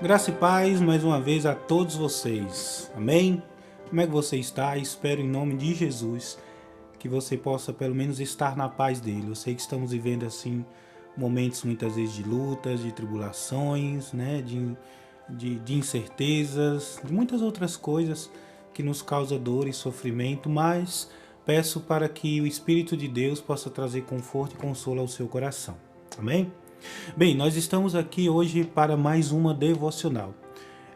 Graça e paz mais uma vez a todos vocês. Amém? Como é que você está? Espero em nome de Jesus que você possa pelo menos estar na paz dele. Eu sei que estamos vivendo assim momentos muitas vezes de lutas, de tribulações, né? de incertezas, de muitas outras coisas que nos causam dor e sofrimento, mas peço para que o Espírito de Deus possa trazer conforto e consolo ao seu coração. Amém? Bem, nós estamos aqui hoje para mais uma devocional.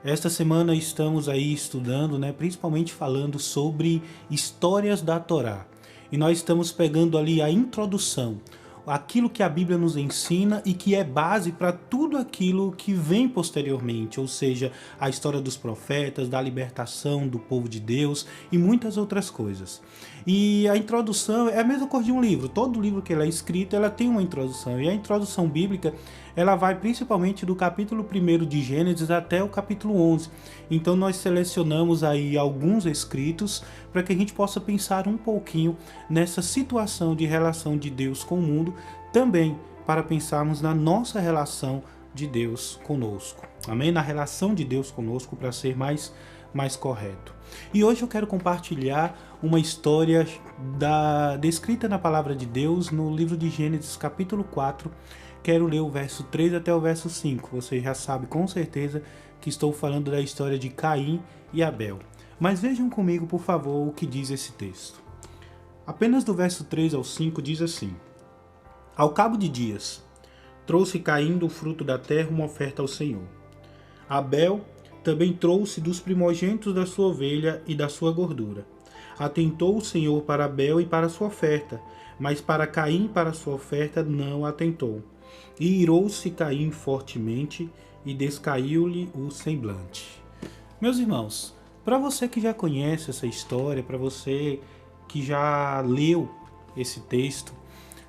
Esta semana estamos aí estudando, principalmente falando sobre histórias da Torá. E nós estamos pegando ali a introdução, aquilo que a Bíblia nos ensina e que é base para tudo aquilo que vem posteriormente, ou seja, a história dos profetas, da libertação do povo de Deus e muitas outras coisas. E a introdução é a mesma coisa de um livro. Todo livro que ele é escrito, ela tem uma introdução. E a introdução bíblica, ela vai principalmente do capítulo 1 de Gênesis até o capítulo 11. Então nós selecionamos aí alguns escritos para que a gente possa pensar um pouquinho nessa situação de relação de Deus com o mundo, também para pensarmos na nossa relação de Deus conosco. Amém? Na relação de Deus conosco, para ser mais correto. E hoje eu quero compartilhar uma história descrita na palavra de Deus no livro de Gênesis capítulo 4. Quero ler o verso 3 até o verso 5. Você já sabe com certeza que estou falando da história de Caim e Abel. Mas vejam comigo, por favor, o que diz esse texto. Apenas do verso 3 ao 5 diz assim: Ao cabo de dias, trouxe Caim do fruto da terra uma oferta ao Senhor. Abel também trouxe dos primogênitos da sua ovelha e da sua gordura. Atentou o Senhor para Abel e para sua oferta, mas para Caim e para sua oferta não atentou. E irou-se Caim fortemente e descaiu-lhe o semblante. Meus irmãos, para você que já conhece essa história, para você que já leu esse texto,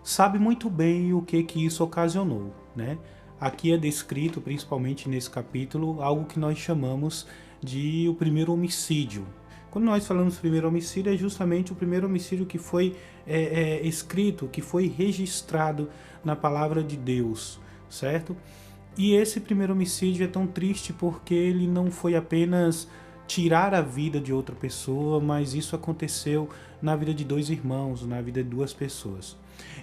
sabe muito bem o que isso ocasionou, né? Aqui é descrito, principalmente nesse capítulo, algo que nós chamamos de o primeiro homicídio. Quando nós falamos primeiro homicídio, é justamente o primeiro homicídio que foi escrito, que foi registrado na palavra de Deus, certo? E esse primeiro homicídio é tão triste porque ele não foi apenas tirar a vida de outra pessoa, mas isso aconteceu na vida de dois irmãos, na vida de duas pessoas.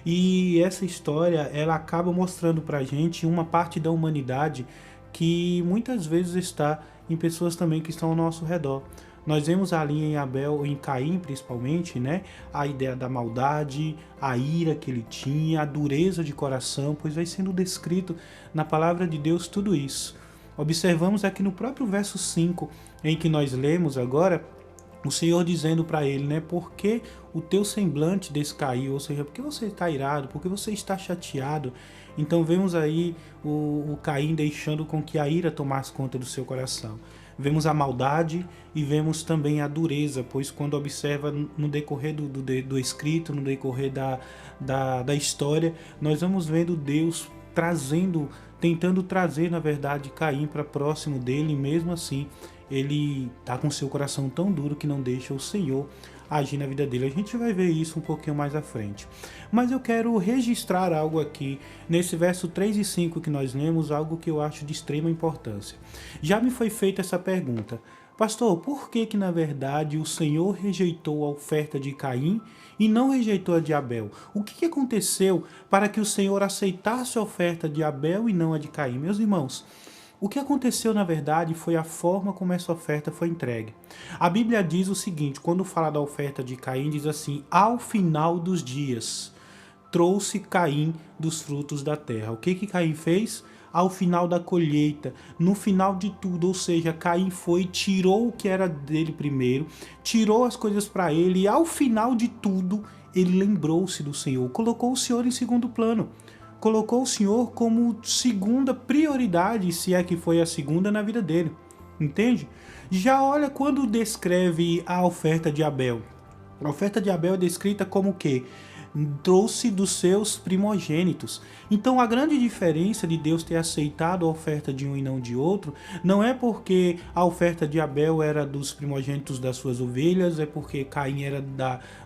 E essa história, ela acaba mostrando pra gente uma parte da humanidade que muitas vezes está em pessoas também que estão ao nosso redor. Nós vemos ali em Abel, em Caim principalmente, a ideia da maldade, a ira que ele tinha, a dureza de coração, pois vai sendo descrito na palavra de Deus tudo isso. Observamos aqui no próprio verso 5, em que nós lemos agora, o Senhor dizendo para ele, por que o teu semblante descaiu? Ou seja, por que você está irado? Por que você está chateado? Então vemos aí o Caim deixando com que a ira tomasse conta do seu coração. Vemos a maldade e vemos também a dureza, pois quando observa no decorrer do escrito, no decorrer da história, nós vamos vendo Deus tentando trazer, na verdade, Caim para próximo dele, e mesmo assim ele está com seu coração tão duro que não deixa o Senhor agir na vida dele. A gente vai ver isso um pouquinho mais à frente. Mas eu quero registrar algo aqui, nesse verso 3 e 5 que nós lemos, algo que eu acho de extrema importância. Já me foi feita essa pergunta: pastor, por que na verdade o Senhor rejeitou a oferta de Caim e não rejeitou a de Abel? O que aconteceu para que o Senhor aceitasse a oferta de Abel e não a de Caim? Meus irmãos, o que aconteceu, na verdade, foi a forma como essa oferta foi entregue. A Bíblia diz o seguinte, quando fala da oferta de Caim, diz assim: ao final dos dias, trouxe Caim dos frutos da terra. O que Caim fez? Ao final da colheita, no final de tudo, ou seja, Caim tirou o que era dele primeiro, tirou as coisas para ele, e ao final de tudo, ele lembrou-se do Senhor, colocou o Senhor em segundo plano. Colocou o Senhor como segunda prioridade, se é que foi a segunda na vida dele, entende? Já olha quando descreve a oferta de Abel. A oferta de Abel é descrita como o quê? Trouxe dos seus primogênitos. Então a grande diferença de Deus ter aceitado a oferta de um e não de outro, não é porque a oferta de Abel era dos primogênitos das suas ovelhas, é porque Caim era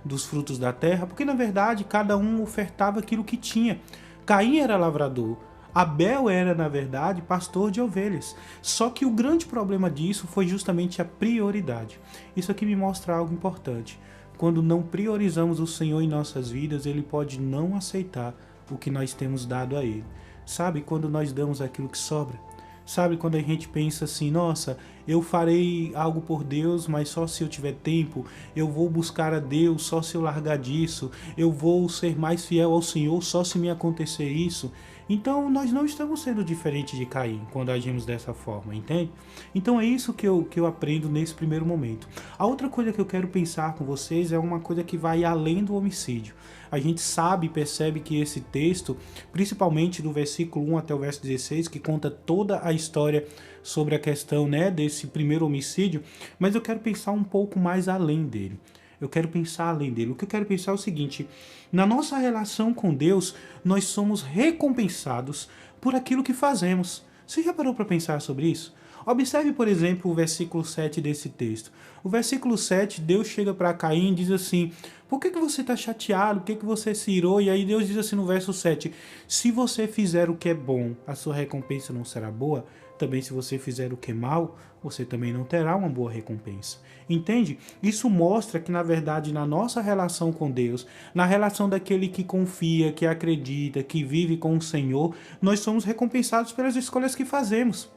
dos frutos da terra, porque na verdade cada um ofertava aquilo que tinha. Caim era lavrador, Abel era, na verdade, pastor de ovelhas. Só que o grande problema disso foi justamente a prioridade. Isso aqui me mostra algo importante. Quando não priorizamos o Senhor em nossas vidas, Ele pode não aceitar o que nós temos dado a Ele. Sabe, quando nós damos aquilo que sobra? Sabe, quando a gente pensa assim, nossa, eu farei algo por Deus, mas só se eu tiver tempo, eu vou buscar a Deus só se eu largar disso, eu vou ser mais fiel ao Senhor só se me acontecer isso. Então nós não estamos sendo diferentes de Caim quando agimos dessa forma, entende? Então é isso que eu aprendo nesse primeiro momento. A outra coisa que eu quero pensar com vocês é uma coisa que vai além do homicídio. A gente sabe e percebe que esse texto, principalmente do versículo 1 até o verso 16, que conta toda a história sobre a questão, né, desse primeiro homicídio, mas eu quero pensar um pouco mais além dele. Eu quero pensar além dele. O que eu quero pensar é o seguinte: na nossa relação com Deus, nós somos recompensados por aquilo que fazemos. Você já parou para pensar sobre isso? Observe, por exemplo, o versículo 7 desse texto. O versículo 7, Deus chega para Caim e diz assim: por que você está chateado? Por que você se irou? E aí Deus diz assim no verso 7: se você fizer o que é bom, a sua recompensa não será boa. Também se você fizer o que é mal, você também não terá uma boa recompensa. Entende? Isso mostra que, na verdade, na nossa relação com Deus, na relação daquele que confia, que acredita, que vive com o Senhor, nós somos recompensados pelas escolhas que fazemos.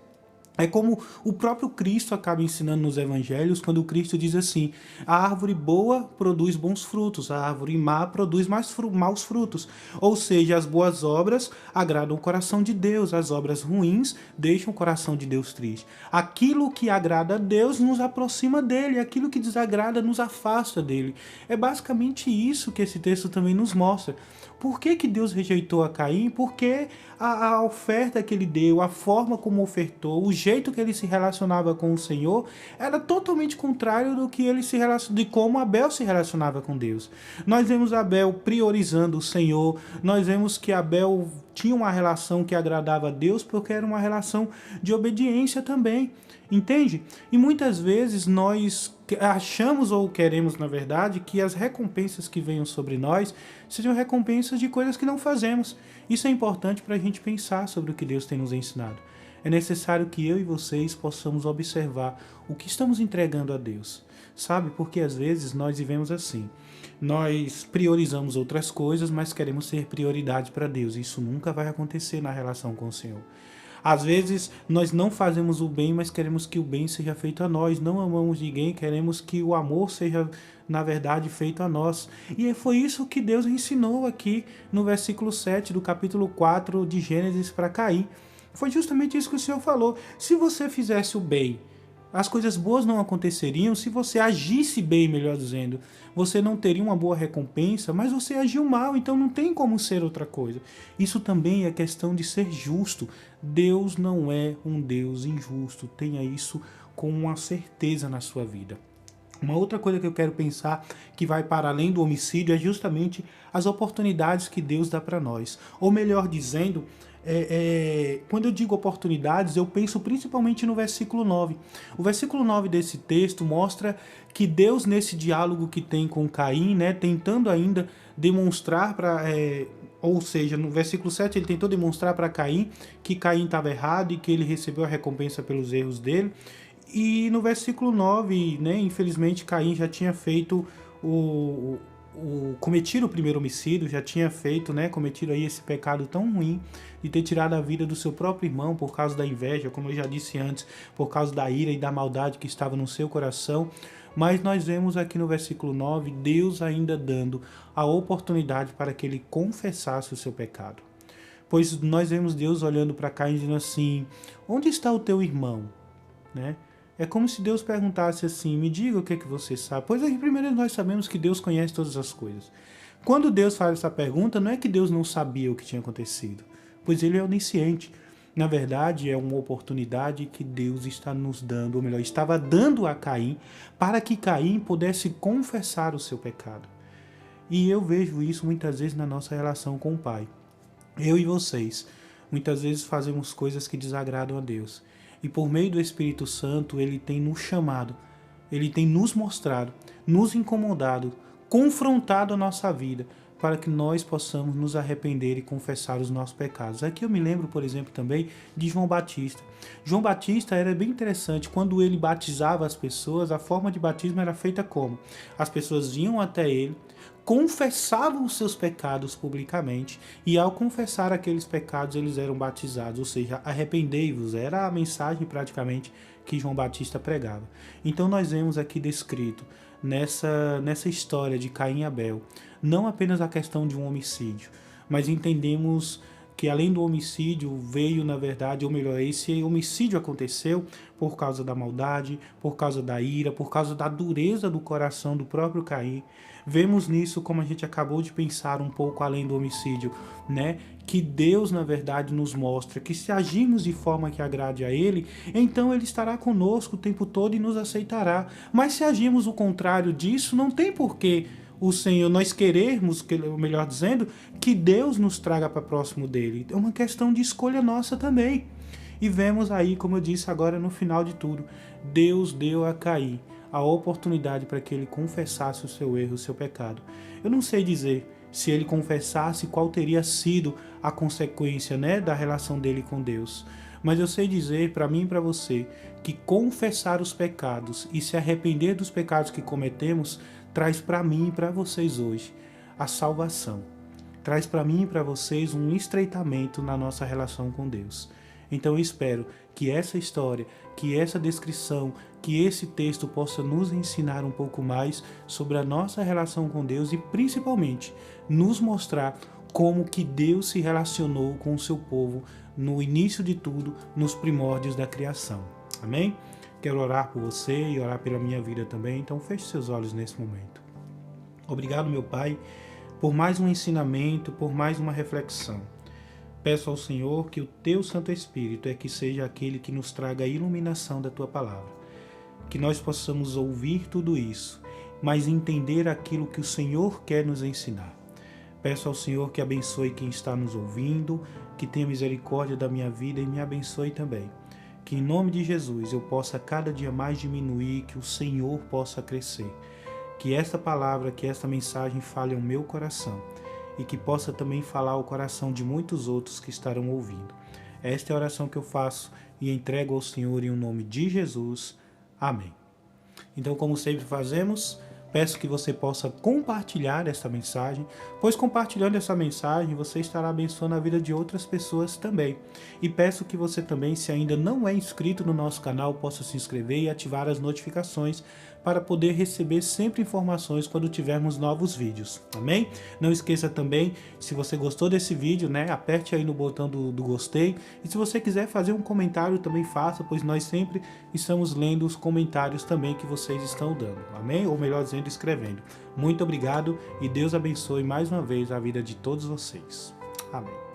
É como o próprio Cristo acaba ensinando nos evangelhos, quando o Cristo diz assim: a árvore boa produz bons frutos, a árvore má produz maus frutos. Ou seja, as boas obras agradam o coração de Deus, as obras ruins deixam o coração de Deus triste. Aquilo que agrada a Deus nos aproxima dele, aquilo que desagrada nos afasta dele. É basicamente isso que esse texto também nos mostra. Por que Deus rejeitou a Caim? Porque a oferta que ele deu, a forma como ofertou, o jeito que ele se relacionava com o Senhor era totalmente contrário do que de como Abel se relacionava com Deus. Nós vemos Abel priorizando o Senhor, nós vemos que Abel tinha uma relação que agradava a Deus porque era uma relação de obediência também. Entende? E muitas vezes nós achamos ou queremos, na verdade, que as recompensas que venham sobre nós sejam recompensas de coisas que não fazemos. Isso é importante para a gente pensar sobre o que Deus tem nos ensinado. É necessário que eu e vocês possamos observar o que estamos entregando a Deus. Sabe? Porque às vezes nós vivemos assim. Nós priorizamos outras coisas, mas queremos ser prioridade para Deus. Isso nunca vai acontecer na relação com o Senhor. Às vezes nós não fazemos o bem, mas queremos que o bem seja feito a nós. Não amamos ninguém, queremos que o amor seja, na verdade, feito a nós. E foi isso que Deus ensinou aqui no versículo 7 do capítulo 4 de Gênesis para Caim. Foi justamente isso que o Senhor falou. Se você fizesse o bem, as coisas boas não aconteceriam. Se você agisse bem, melhor dizendo, você não teria uma boa recompensa, mas você agiu mal, então não tem como ser outra coisa. Isso também é questão de ser justo. Deus não é um Deus injusto, tenha isso com uma certeza na sua vida. Uma outra coisa que eu quero pensar que vai para além do homicídio é justamente as oportunidades que Deus dá para nós. Ou melhor dizendo, quando eu digo oportunidades, eu penso principalmente no versículo 9. O versículo 9 desse texto mostra que Deus, nesse diálogo que tem com Caim, né, tentando ainda demonstrar ou seja, no versículo 7 ele tentou demonstrar para Caim que Caim estava errado e que ele recebeu a recompensa pelos erros dele. E no versículo 9, né, infelizmente Caim já tinha feito cometido o primeiro homicídio, já tinha feito, né, cometido aí esse pecado tão ruim de ter tirado a vida do seu próprio irmão por causa da inveja, como eu já disse antes, por causa da ira e da maldade que estava no seu coração. Mas nós vemos aqui no versículo 9, Deus ainda dando a oportunidade para que ele confessasse o seu pecado. Pois nós vemos Deus olhando para Caim dizendo assim: onde está o teu irmão? Né? É como se Deus perguntasse assim: me diga o que você sabe. Pois aí, primeiro nós sabemos que Deus conhece todas as coisas. Quando Deus faz essa pergunta, não é que Deus não sabia o que tinha acontecido, pois ele é onisciente. Na verdade, é uma oportunidade que Deus está nos dando, ou melhor, estava dando a Caim, para que Caim pudesse confessar o seu pecado. E eu vejo isso muitas vezes na nossa relação com o Pai. Eu e vocês, muitas vezes fazemos coisas que desagradam a Deus. E por meio do Espírito Santo, ele tem nos chamado, ele tem nos mostrado, nos incomodado, confrontado a nossa vida, para que nós possamos nos arrepender e confessar os nossos pecados. Aqui eu me lembro, por exemplo, também de João Batista. João Batista era bem interessante, quando ele batizava as pessoas, a forma de batismo era feita como? As pessoas vinham até ele, confessavam os seus pecados publicamente e ao confessar aqueles pecados eles eram batizados, ou seja, arrependei-vos, era a mensagem praticamente que João Batista pregava. Então nós vemos aqui descrito nessa história de Caim e Abel, não apenas a questão de um homicídio, mas entendemos que além do homicídio veio, na verdade, ou melhor, esse homicídio aconteceu por causa da maldade, por causa da ira, por causa da dureza do coração do próprio Caim. Vemos nisso, como a gente acabou de pensar um pouco além do homicídio, né? Que Deus, na verdade, nos mostra que se agirmos de forma que agrade a Ele, então Ele estará conosco o tempo todo e nos aceitará. Mas se agirmos o contrário disso, não tem porquê o Senhor, nós querermos, melhor dizendo, que Deus nos traga para próximo dele. É uma questão de escolha nossa também. E vemos aí, como eu disse agora no final de tudo, Deus deu a Caim a oportunidade para que ele confessasse o seu erro, o seu pecado. Eu não sei dizer se ele confessasse qual teria sido a consequência, né, da relação dele com Deus. Mas eu sei dizer para mim e para você que confessar os pecados e se arrepender dos pecados que cometemos traz para mim e para vocês hoje a salvação. Traz para mim e para vocês um estreitamento na nossa relação com Deus. Então eu espero que essa história, que essa descrição, que esse texto possa nos ensinar um pouco mais sobre a nossa relação com Deus e principalmente nos mostrar como que Deus se relacionou com o seu povo no início de tudo, nos primórdios da criação. Amém? Quero orar por você e orar pela minha vida também, então feche seus olhos nesse momento. Obrigado, meu Pai, por mais um ensinamento, por mais uma reflexão. Peço ao Senhor que o Teu Santo Espírito é que seja aquele que nos traga a iluminação da Tua Palavra. Que nós possamos ouvir tudo isso, mas entender aquilo que o Senhor quer nos ensinar. Peço ao Senhor que abençoe quem está nos ouvindo, que tenha misericórdia da minha vida e me abençoe também. Que em nome de Jesus eu possa cada dia mais diminuir, que o Senhor possa crescer. Que esta palavra, que esta mensagem fale ao meu coração e que possa também falar ao coração de muitos outros que estarão ouvindo. Esta é a oração que eu faço e entrego ao Senhor em nome de Jesus. Amém. Então, como sempre fazemos, peço que você possa compartilhar esta mensagem, pois compartilhando essa mensagem você estará abençoando a vida de outras pessoas também. E peço que você também, se ainda não é inscrito no nosso canal, possa se inscrever e ativar as notificações para poder receber sempre informações quando tivermos novos vídeos. Amém? Não esqueça também, se você gostou desse vídeo, né, aperte aí no botão do gostei. E se você quiser fazer um comentário, também faça, pois nós sempre estamos lendo os comentários também que vocês estão dando. Amém? Ou melhor dizendo, escrevendo. Muito obrigado e Deus abençoe mais uma vez a vida de todos vocês. Amém.